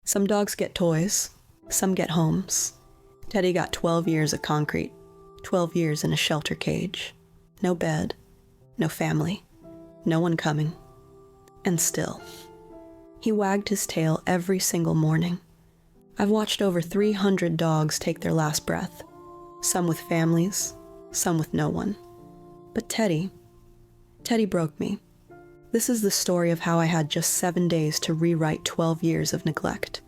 Some dogs get toys, some get homes. Teddy got 12 years of concrete, 12 years in a shelter cage. No bed, no family, no one coming. And still, he wagged his tail every single morning. I've watched over 300 dogs take their last breath, some with families, some with no one. But Teddy broke me. This is the story of how I had just 7 days to rewrite 12 years of neglect,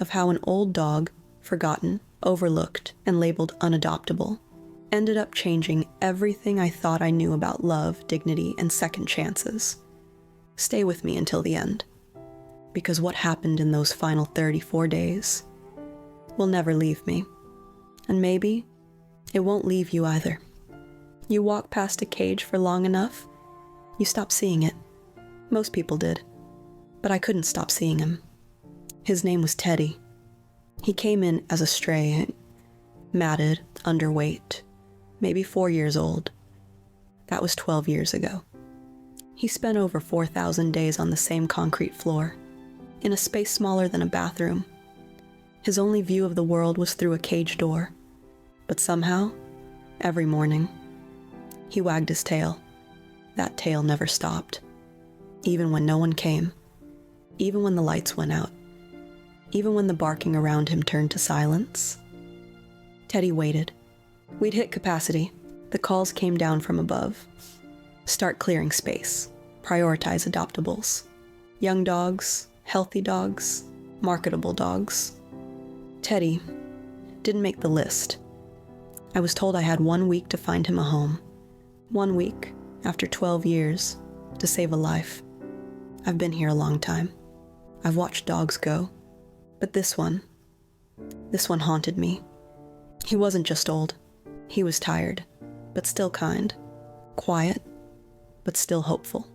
of how an old dog, forgotten, overlooked, and labeled unadoptable, ended up changing everything I thought I knew about love, dignity, and second chances. Stay with me until the end, because what happened in those final 34 days will never leave me, and maybe it won't leave you either. You walk past a cage for long enough, you stop seeing it. Most people did, but I couldn't stop seeing him. His name was Teddy. He came in as a stray, matted, underweight, maybe 4 years old. That was 12 years ago. He spent over 4,000 days on the same concrete floor, in a space smaller than a bathroom. His only view of the world was through a cage door. But somehow, every morning, he wagged his tail. That tail never stopped. Even when no one came. Even when the lights went out. Even when the barking around him turned to silence. Teddy waited. We'd hit capacity. The calls came down from above. Start clearing space. Prioritize adoptables. Young dogs, healthy dogs, marketable dogs. Teddy didn't make the list. I was told I had 1 week to find him a home. 1 week, after 12 years, to save a life. I've been here a long time. I've watched dogs go. But this one haunted me. He wasn't just old. He was tired, but still kind. Quiet, but still hopeful.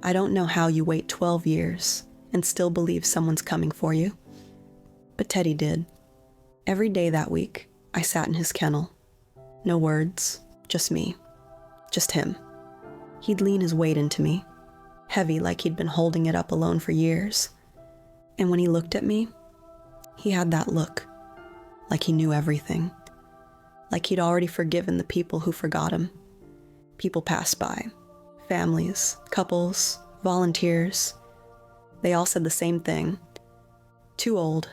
I don't know how you wait 12 years and still believe someone's coming for you. But Teddy did. Every day that week, I sat in his kennel. No words, just me. Just him. He'd lean his weight into me, heavy like he'd been holding it up alone for years. And when he looked at me, he had that look, like he knew everything. Like he'd already forgiven the people who forgot him. People passed by. Families, couples, volunteers. They all said the same thing. Too old.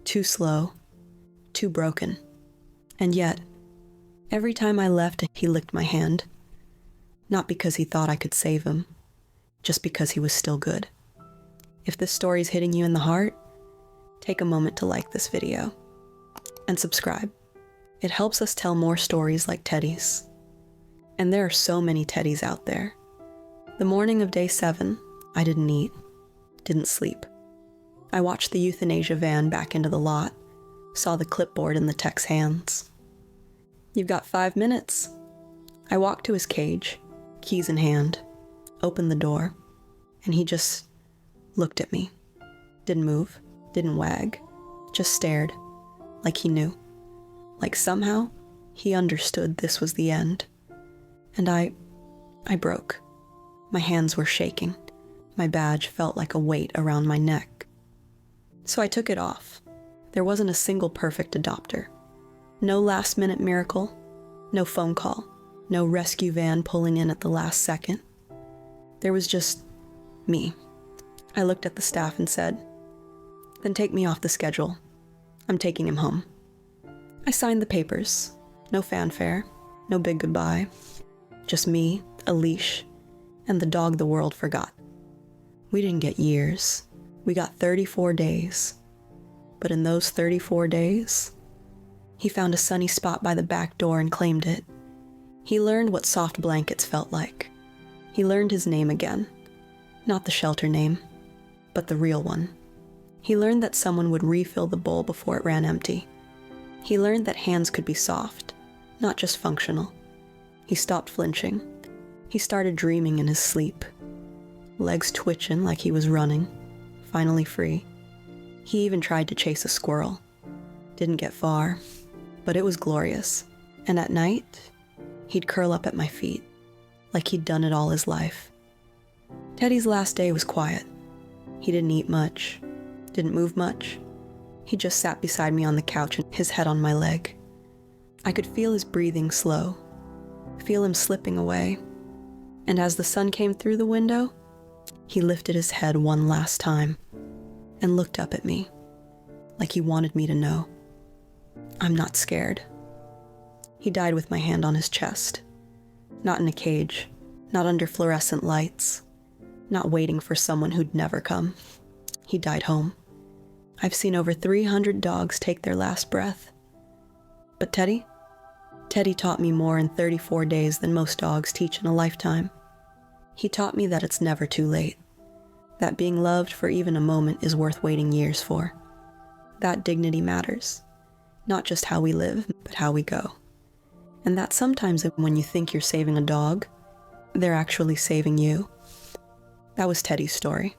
Too slow. Too broken. And yet, every time I left, he licked my hand. Not because he thought I could save him, just because he was still good. If this story's hitting you in the heart, take a moment to like this video and subscribe. It helps us tell more stories like Teddy's. And there are so many Teddys out there. The morning of day 7, I didn't eat, didn't sleep. I watched the euthanasia van back into the lot, saw the clipboard in the tech's hands. You've got 5 minutes. I walked to his cage, keys in hand, opened the door, and he just looked at me. Didn't move, didn't wag, just stared, like he knew. Like somehow, he understood this was the end. And I broke. My hands were shaking. My badge felt like a weight around my neck. So I took it off. There wasn't a single perfect adopter. No last-minute miracle, no phone call, no rescue van pulling in at the last second. There was just me. I looked at the staff and said, "Then take me off the schedule. I'm taking him home." I signed the papers. No fanfare, no big goodbye. Just me, a leash, and the dog the world forgot. We didn't get years. We got 34 days. But in those 34 days, he found a sunny spot by the back door and claimed it. He learned what soft blankets felt like. He learned his name again. Not the shelter name, but the real one. He learned that someone would refill the bowl before it ran empty. He learned that hands could be soft, not just functional. He stopped flinching. He started dreaming in his sleep. Legs twitching like he was running, finally free. He even tried to chase a squirrel. Didn't get far, but it was glorious. And at night, he'd curl up at my feet, like he'd done it all his life. Teddy's last day was quiet. He didn't eat much, Didn't move much. He just sat beside me on the couch and his head on my leg. I could feel his breathing slow, feel him slipping away. And as the sun came through the window, he lifted his head one last time and looked up at me like he wanted me to know. I'm not scared. He died with my hand on his chest. Not in a cage, not under fluorescent lights, not waiting for someone who'd never come. He died home. I've seen over 300 dogs take their last breath. But Teddy taught me more in 34 days than most dogs teach in a lifetime. He taught me that it's never too late, that being loved for even a moment is worth waiting years for. That dignity matters, not just how we live, but how we go. And that sometimes when you think you're saving a dog, they're actually saving you. That was Teddy's story.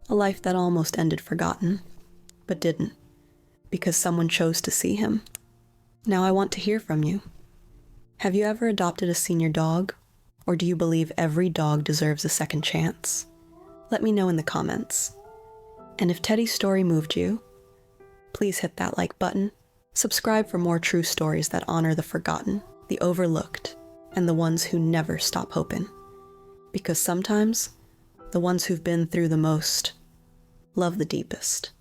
A life that almost ended forgotten, but didn't, because someone chose to see him. Now I want to hear from you. Have you ever adopted a senior dog? Or do you believe every dog deserves a second chance? Let me know in the comments. And if Teddy's story moved you, please hit that like button. Subscribe for more true stories that honor the forgotten, the overlooked, and the ones who never stop hoping. Because sometimes, the ones who've been through the most love the deepest.